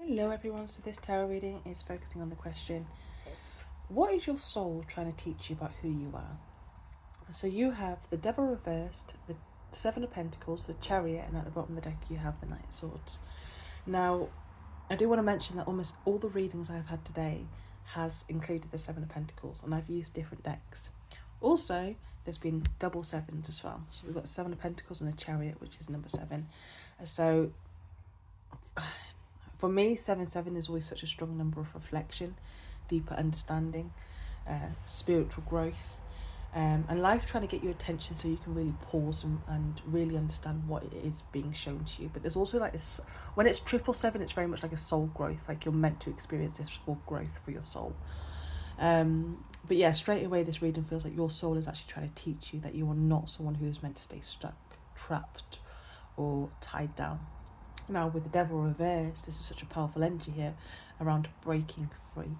Hello everyone, so this tarot reading is focusing on the question, what is your soul trying to teach you about who you are? So you have the Devil reversed, the Seven of Pentacles, the Chariot, and at the bottom of the deck you have the Knight of Swords. Now, I do want to mention that almost all the readings I've had today has included the Seven of Pentacles, and I've used different decks. Also, there's been double sevens as well. So we've got the Seven of Pentacles and the Chariot, which is number 7. So for me, 7 is always such a strong number of reflection, deeper understanding, spiritual growth, and life trying to get your attention so you can really pause and really understand what it is being shown to you. But there's also like this, when it's 777, it's very much like a soul growth, like you're meant to experience this for growth for your soul. But yeah, straight away this reading feels like your soul is actually trying to teach you that you are not someone who is meant to stay stuck, trapped, or tied down. Now, with the Devil reversed, this is such a powerful energy here around breaking free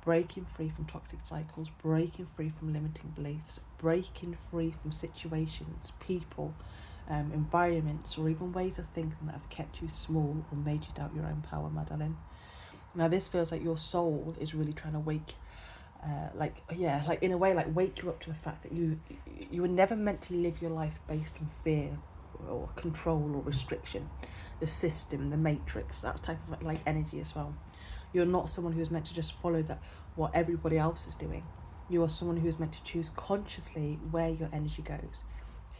from toxic cycles, breaking free from limiting beliefs, breaking free from situations, people, environments, or even ways of thinking that have kept you small or made you doubt your own power, Madeline. Now, this feels like your soul is really trying to wake in a way, like wake you up to the fact that you were never meant to live your life based on fear or control or restriction, the system, the matrix, that type of like energy as well. You're not someone who is meant to just follow that what everybody else is doing. You are someone who is meant to choose consciously where your energy goes,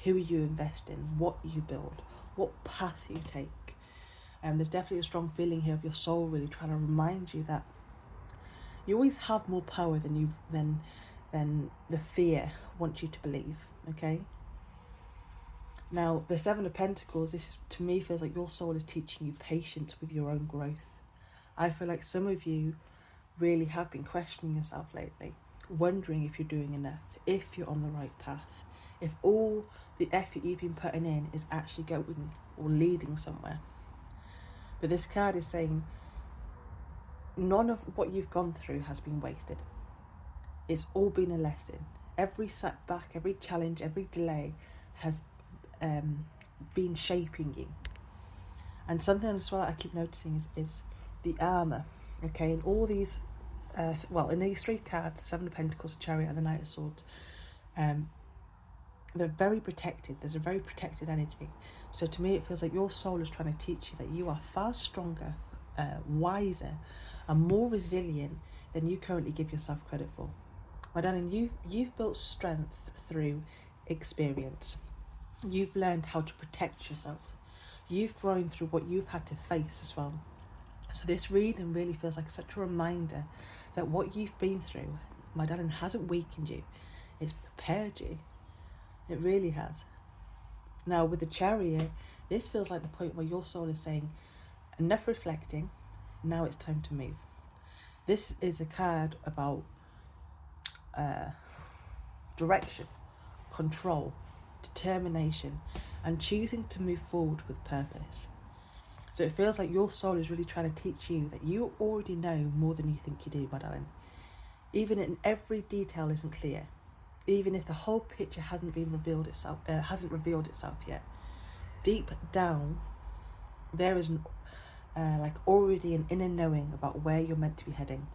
who you invest in, what you build, what path you take. There's definitely a strong feeling here of your soul really trying to remind you that you always have more power than the fear wants you to believe. Okay. Now, the Seven of Pentacles, this to me feels like your soul is teaching you patience with your own growth. I feel like some of you really have been questioning yourself lately, wondering if you're doing enough, if you're on the right path, if all the effort you've been putting in is actually going or leading somewhere. But this card is saying none of what you've gone through has been wasted. It's all been a lesson. Every setback, every challenge, every delay has been shaping you. And something as well I keep noticing is the armor. Okay, and all these in these 3 cards, the Seven of Pentacles, the Chariot, and the Knight of Swords, they're very protected. There's a very protected energy. So to me it feels like your soul is trying to teach you that you are far stronger, wiser, and more resilient than you currently give yourself credit for. My darling, you've built strength through experience. You've learned how to protect yourself. You've grown through what you've had to face as well. So this reading really feels like such a reminder that what you've been through, my darling, hasn't weakened you. It's prepared you. It really has. Now, with the Chariot, this feels like the point where your soul is saying, enough reflecting, now it's time to move. This is a card about direction, control, determination, and choosing to move forward with purpose. So it feels like your soul is really trying to teach you that you already know more than you think you do, my darling. Even in every detail isn't clear, even if the whole picture hasn't revealed itself yet. Deep down, there is already an inner knowing about where you're meant to be heading.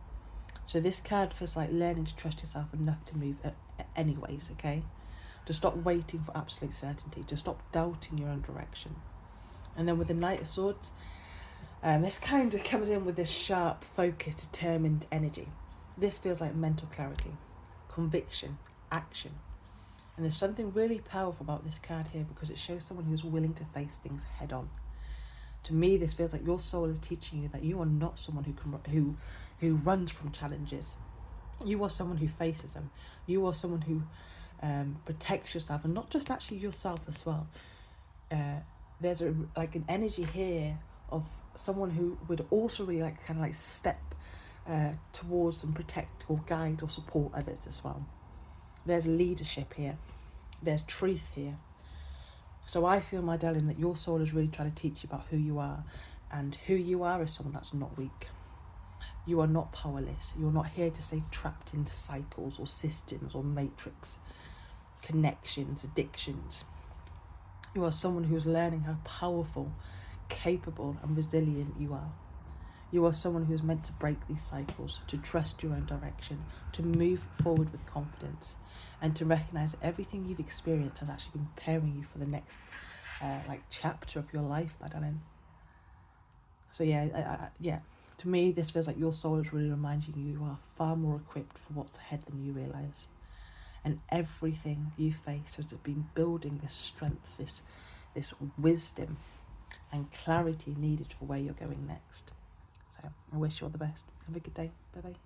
So this card feels like learning to trust yourself enough to move anyways, okay? To stop waiting for absolute certainty, to stop doubting your own direction. And then with the Knight of Swords, this kind of comes in with this sharp, focused, determined energy. This feels like mental clarity, conviction, action. And there's something really powerful about this card here because it shows someone who's willing to face things head on. To me, this feels like your soul is teaching you that you are not someone who runs from challenges. You are someone who faces them. You are someone who protects yourself, and not just actually yourself as well. There's an energy here of someone who would also really step towards and protect or guide or support others as well. There's leadership here. There's truth here. So I feel, my darling, that your soul is really trying to teach you about who you are, and who you are is someone that's not weak. You are not powerless. You're not here to stay trapped in cycles or systems or matrix, connections, addictions. You are someone who is learning how powerful, capable, and resilient you are. You are someone who is meant to break these cycles, to trust your own direction, to move forward with confidence, and to recognize that everything you've experienced has actually been preparing you for the next chapter of your life, Madeleine. So to me, this feels like your soul is really reminding you are far more equipped for what's ahead than you realise. And everything you face has been building this strength, this wisdom and clarity needed for where you're going next. So I wish you all the best. Have a good day. Bye-bye.